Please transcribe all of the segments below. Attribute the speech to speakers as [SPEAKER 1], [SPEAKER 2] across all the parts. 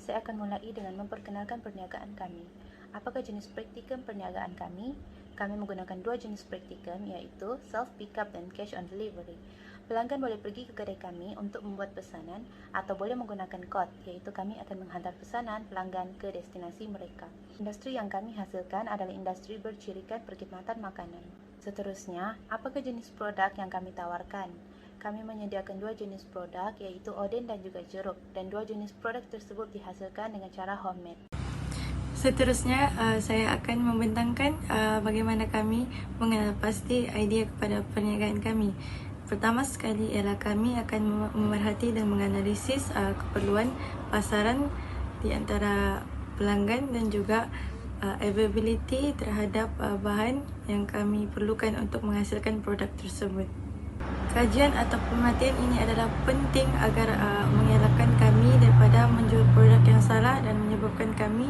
[SPEAKER 1] saya akan mulai dengan memperkenalkan perniagaan kami. Apakah jenis praktikum perniagaan kami? Kami menggunakan dua jenis praktikum, iaitu self-pickup dan cash on delivery. Pelanggan boleh pergi ke kedai kami untuk membuat pesanan atau boleh menggunakan kod, iaitu kami akan menghantar pesanan pelanggan ke destinasi mereka. Industri yang kami hasilkan adalah industri bercirikan perkhidmatan makanan. Seterusnya, apakah jenis produk yang kami tawarkan? Kami menyediakan dua jenis produk, iaitu oden dan juga jeruk, dan dua jenis produk tersebut dihasilkan dengan cara homemade.
[SPEAKER 2] Seterusnya, saya akan membentangkan bagaimana kami mengenal pasti idea kepada perniagaan kami. Pertama sekali ialah kami akan memerhati dan menganalisis keperluan pasaran di antara pelanggan dan juga availability terhadap bahan yang kami perlukan untuk menghasilkan produk tersebut. Kajian atau pemerhatian ini adalah penting agar mengelakkan kami daripada menjual produk yang salah dan menyebabkan kami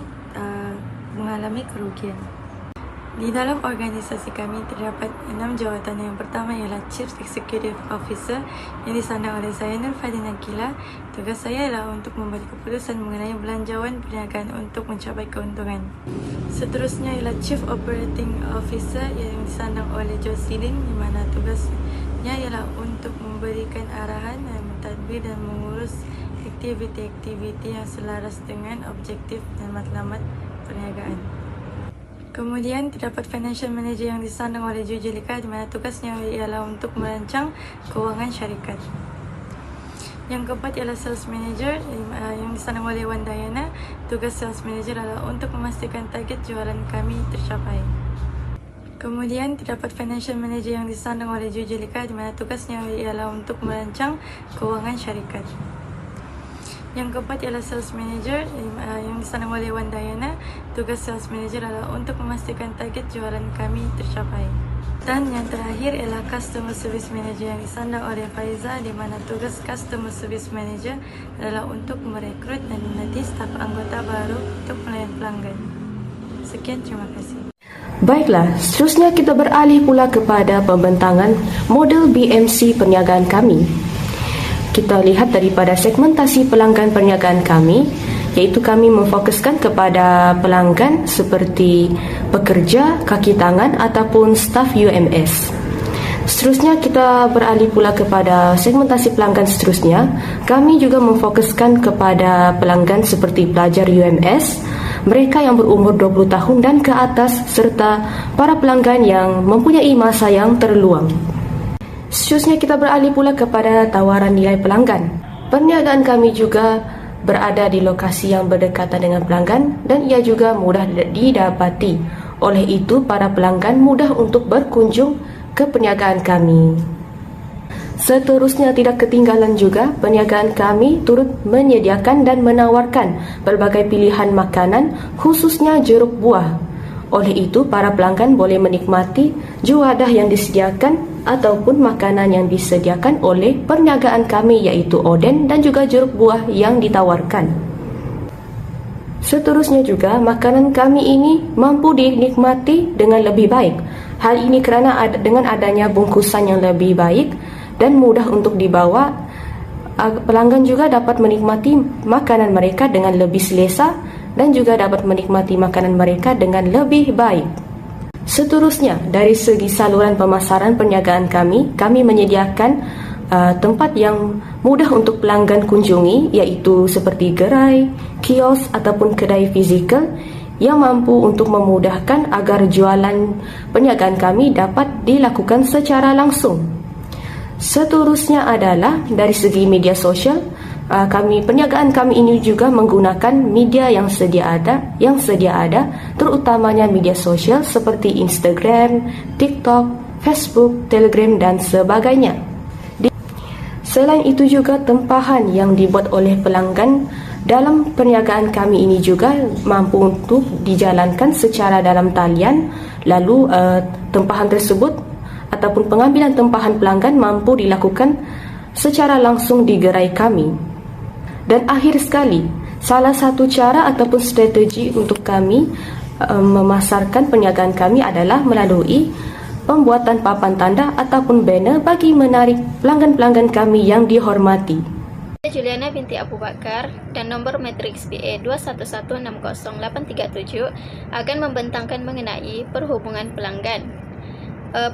[SPEAKER 2] mengalami kerugian. Di dalam organisasi kami terdapat 6 jawatan. Yang pertama ialah Chief Executive Officer yang disandang oleh saya, Nur Fadina Kila. Tugas saya ialah untuk memberi keputusan mengenai belanjawan perniagaan untuk mencapai keuntungan. Seterusnya ialah Chief Operating Officer yang disandang oleh Jocelyn, di mana tugasnya ialah untuk memberikan arahan dan mentadbir dan mengurus aktiviti-aktiviti yang selaras dengan objektif dan matlamat perniagaan. Kemudian terdapat Financial Manager yang disandang oleh Jujelika, di mana tugasnya ialah untuk merancang kewangan syarikat. Yang keempat ialah Sales Manager yang disandang oleh Wan Dayana. Tugas Sales Manager adalah untuk memastikan target jualan kami tercapai. Kemudian terdapat Financial Manager yang disandang oleh Jujelika, di mana tugasnya ialah untuk merancang kewangan syarikat. Yang keempat ialah Sales Manager yang disandang oleh Wan Dayana. Tugas Sales Manager adalah untuk memastikan target jualan kami tercapai. Dan yang terakhir ialah Customer Service Manager yang disandang oleh Faiza, di mana tugas Customer Service Manager adalah untuk merekrut dan melatih staf anggota baru untuk melayan pelanggan. Sekian, terima kasih.
[SPEAKER 3] Baiklah, seterusnya kita beralih pula kepada pembentangan model BMC perniagaan kami. Kita lihat daripada segmentasi pelanggan perniagaan kami, iaitu kami memfokuskan kepada pelanggan seperti pekerja, kaki tangan ataupun staf UMS. Seterusnya kita beralih pula kepada segmentasi pelanggan seterusnya. Kami juga memfokuskan kepada pelanggan seperti pelajar UMS, mereka yang berumur 20 tahun dan ke atas, serta para pelanggan yang mempunyai masa yang terluang. Seterusnya kita beralih pula kepada tawaran nilai pelanggan. Perniagaan kami juga berada di lokasi yang berdekatan dengan pelanggan dan ia juga mudah didapati. Oleh itu, para pelanggan mudah untuk berkunjung ke perniagaan kami. Seterusnya, tidak ketinggalan juga, perniagaan kami turut menyediakan dan menawarkan berbagai pilihan makanan, khususnya jeruk buah. Oleh itu, para pelanggan boleh menikmati juadah yang disediakan ataupun makanan yang disediakan oleh perniagaan kami, iaitu oden dan juga jeruk buah yang ditawarkan. Seterusnya juga, makanan kami ini mampu dinikmati dengan lebih baik. Hal ini kerana dengan adanya bungkusan yang lebih baik dan mudah untuk dibawa, pelanggan juga dapat menikmati makanan mereka dengan lebih selesa dan juga dapat menikmati makanan mereka dengan lebih baik. Seterusnya, dari segi saluran pemasaran perniagaan kami menyediakan tempat yang mudah untuk pelanggan kunjungi, iaitu seperti gerai, kios ataupun kedai fizikal yang mampu untuk memudahkan agar jualan perniagaan kami dapat dilakukan secara langsung. Seterusnya adalah dari segi media sosial. Perniagaan kami ini juga menggunakan media yang sedia ada, terutamanya media sosial seperti Instagram, TikTok, Facebook, Telegram dan sebagainya. Selain itu juga, tempahan yang dibuat oleh pelanggan dalam perniagaan kami ini juga mampu untuk dijalankan secara dalam talian. Lalu tempahan tersebut ataupun pengambilan tempahan pelanggan mampu dilakukan secara langsung di gerai kami. Dan akhir sekali, salah satu cara ataupun strategi untuk kami memasarkan perniagaan kami adalah melalui pembuatan papan tanda ataupun banner bagi menarik pelanggan-pelanggan kami yang dihormati.
[SPEAKER 4] Juliana binti Abu Bakar dan nomor matriks BE 211600837 akan membentangkan mengenai perhubungan pelanggan.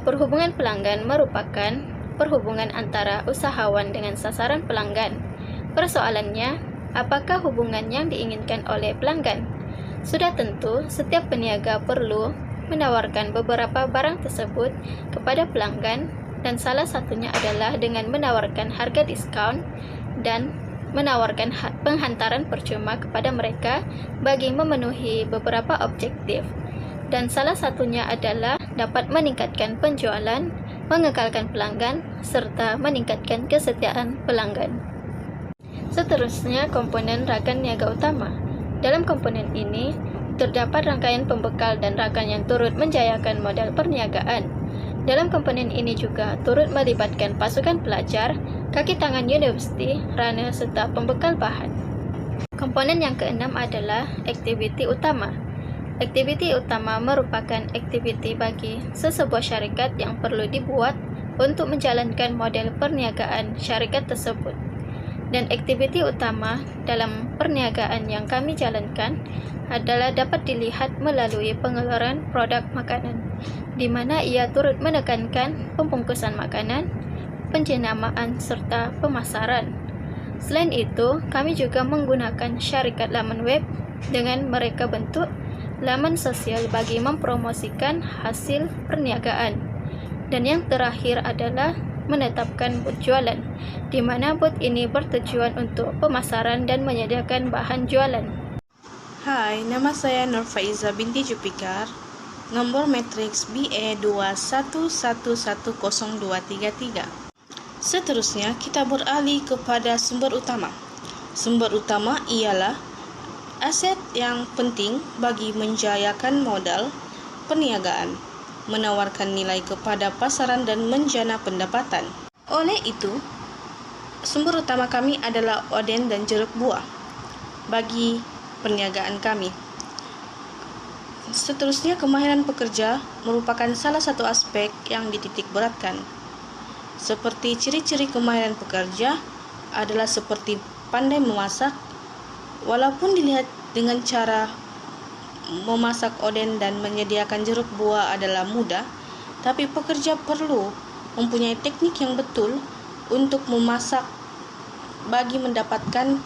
[SPEAKER 4] Perhubungan pelanggan merupakan perhubungan antara usahawan dengan sasaran pelanggan. Persoalannya, apakah hubungan yang diinginkan oleh pelanggan? Sudah tentu, setiap peniaga perlu menawarkan beberapa barang tersebut kepada pelanggan, dan salah satunya adalah dengan menawarkan harga diskon dan menawarkan penghantaran percuma kepada mereka bagi memenuhi beberapa objektif. Dan salah satunya adalah dapat meningkatkan penjualan, mengekalkan pelanggan, serta meningkatkan kesetiaan pelanggan. Seterusnya, komponen rakan niaga utama. Dalam komponen ini, terdapat rangkaian pembekal dan rakan yang turut menjayakan modal perniagaan. Dalam komponen ini juga turut melibatkan pasukan pelajar, kaki tangan universiti, runner, serta pembekal bahan. Komponen yang keenam adalah aktiviti utama. Aktiviti utama merupakan aktiviti bagi sesebuah syarikat yang perlu dibuat untuk menjalankan model perniagaan syarikat tersebut. Dan aktiviti utama dalam perniagaan yang kami jalankan adalah dapat dilihat melalui pengeluaran produk makanan, di mana ia turut menekankan pembungkusan makanan, penjenamaan, serta pemasaran. Selain itu, kami juga menggunakan syarikat laman web dengan mereka bentuk laman sosial bagi mempromosikan hasil perniagaan. Dan yang terakhir adalah menetapkan booth jualan, di mana booth ini bertujuan untuk pemasaran dan menyediakan bahan jualan.
[SPEAKER 5] Hai, nama saya Nur Faiza binti Jupikar, nomor matriks BE 2111023. Seterusnya, kita beralih kepada sumber utama. Sumber utama ialah aset yang penting bagi menjayakan modal perniagaan, menawarkan nilai kepada pasaran dan menjana pendapatan. Oleh itu, sumber utama kami adalah oden dan jeruk buah bagi perniagaan kami. Seterusnya, kemahiran pekerja merupakan salah satu aspek yang dititik beratkan. Seperti ciri-ciri kemahiran pekerja adalah seperti pandai memasak. Walaupun dilihat dengan cara memasak oden dan menyediakan jeruk buah adalah mudah, tapi pekerja perlu mempunyai teknik yang betul untuk memasak bagi mendapatkan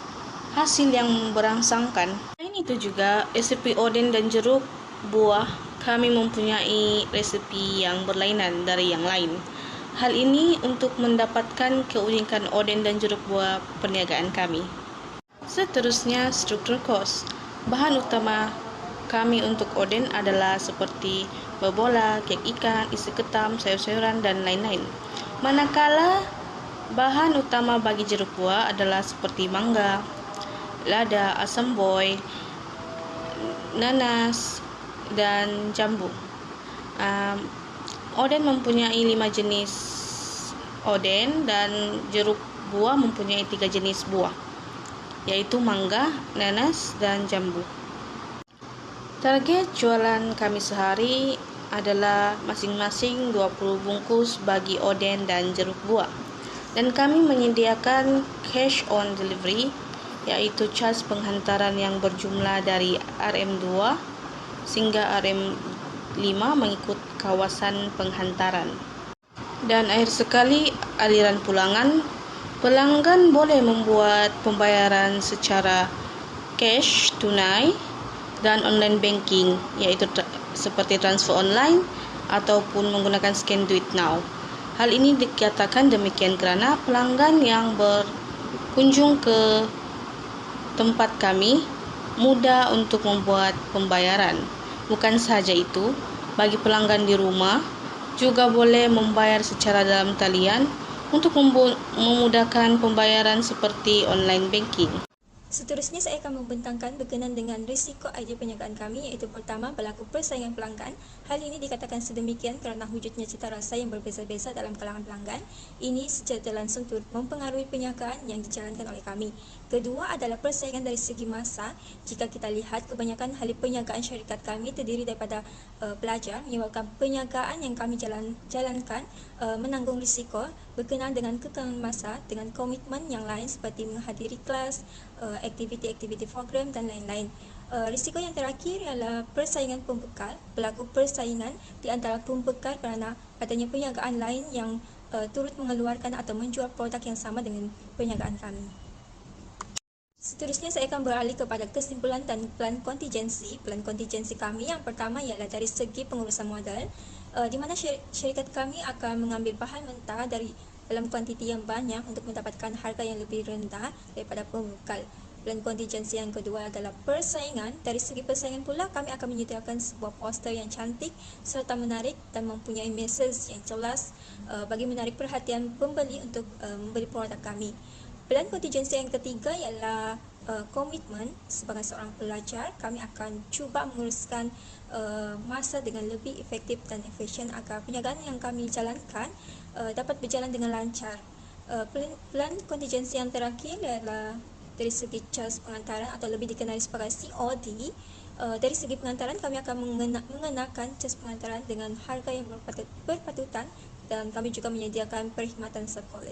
[SPEAKER 5] hasil yang berangsangkan. Selain itu juga, resepi oden dan jeruk buah kami mempunyai resepi yang berlainan dari yang lain. Hal ini untuk mendapatkan keunikan oden dan jeruk buah perniagaan kami. Seterusnya, struktur kos. Bahan utama kami untuk oden adalah seperti bobola, kek ikan, isi ketam, sayur-sayuran, dan lain-lain. Manakala bahan utama bagi jeruk buah adalah seperti mangga, lada, asam boy, nanas, dan jambu. Oden mempunyai 5 jenis oden dan jeruk buah mempunyai 3 jenis buah, yaitu mangga, nanas, dan jambu. Target jualan kami sehari adalah masing-masing 20 bungkus bagi oden dan jeruk buah. Dan kami menyediakan cash on delivery, yaitu cas penghantaran yang berjumlah dari RM2 hingga RM5 mengikut kawasan penghantaran. Dan akhir sekali, aliran pulangan. Pelanggan boleh membuat pembayaran secara cash, tunai, dan online banking, yaitu seperti transfer online ataupun menggunakan scan duit now. Hal ini dikatakan demikian kerana pelanggan yang berkunjung ke tempat kami mudah untuk membuat pembayaran. Bukan sahaja itu, bagi pelanggan di rumah juga boleh membayar secara dalam talian untuk memudahkan pembayaran seperti online banking.
[SPEAKER 6] Seterusnya, saya akan membentangkan berkenaan dengan risiko idea perniagaan kami, iaitu pertama, berlaku persaingan pelanggan. Hal ini dikatakan sedemikian kerana wujudnya cita rasa yang berbeza-beza dalam kalangan pelanggan. Ini secara tak langsung turut mempengaruhi perniagaan yang dijalankan oleh kami. Kedua adalah persaingan dari segi masa. Jika kita lihat, kebanyakan ahli perniagaan syarikat kami terdiri daripada pelajar, menyebabkan perniagaan yang kami jalankan menanggung risiko berkenaan dengan kekangan masa dengan komitmen yang lain seperti menghadiri kelas, aktiviti-aktiviti program dan lain-lain. Risiko yang terakhir ialah persaingan pembekal. Berlaku persaingan di antara pembekal kerana adanya perniagaan lain yang turut mengeluarkan atau menjual produk yang sama dengan perniagaan kami. Seterusnya saya akan beralih kepada kesimpulan dan plan kontingensi. Plan kontingensi kami yang pertama ialah dari segi pengurusan modal, di mana syarikat kami akan mengambil bahan mentah dalam kuantiti yang banyak untuk mendapatkan harga yang lebih rendah daripada pembekal. Plan kontingensi yang kedua adalah persaingan. Dari segi persaingan pula, kami akan menyediakan sebuah poster yang cantik serta menarik dan mempunyai message yang jelas bagi menarik perhatian pembeli untuk membeli produk kami. Plan kontingensi yang ketiga ialah komitmen. Sebagai seorang pelajar, kami akan cuba menguruskan masa dengan lebih efektif dan efisien agar perniagaan yang kami jalankan dapat berjalan dengan lancar. Plan kontingensi yang terakhir ialah dari segi cas pengantaran atau lebih dikenali sebagai COD. Dari segi pengantaran, kami akan mengenakan cas pengantaran dengan harga yang berpatutan dan kami juga menyediakan perkhidmatan sekolah.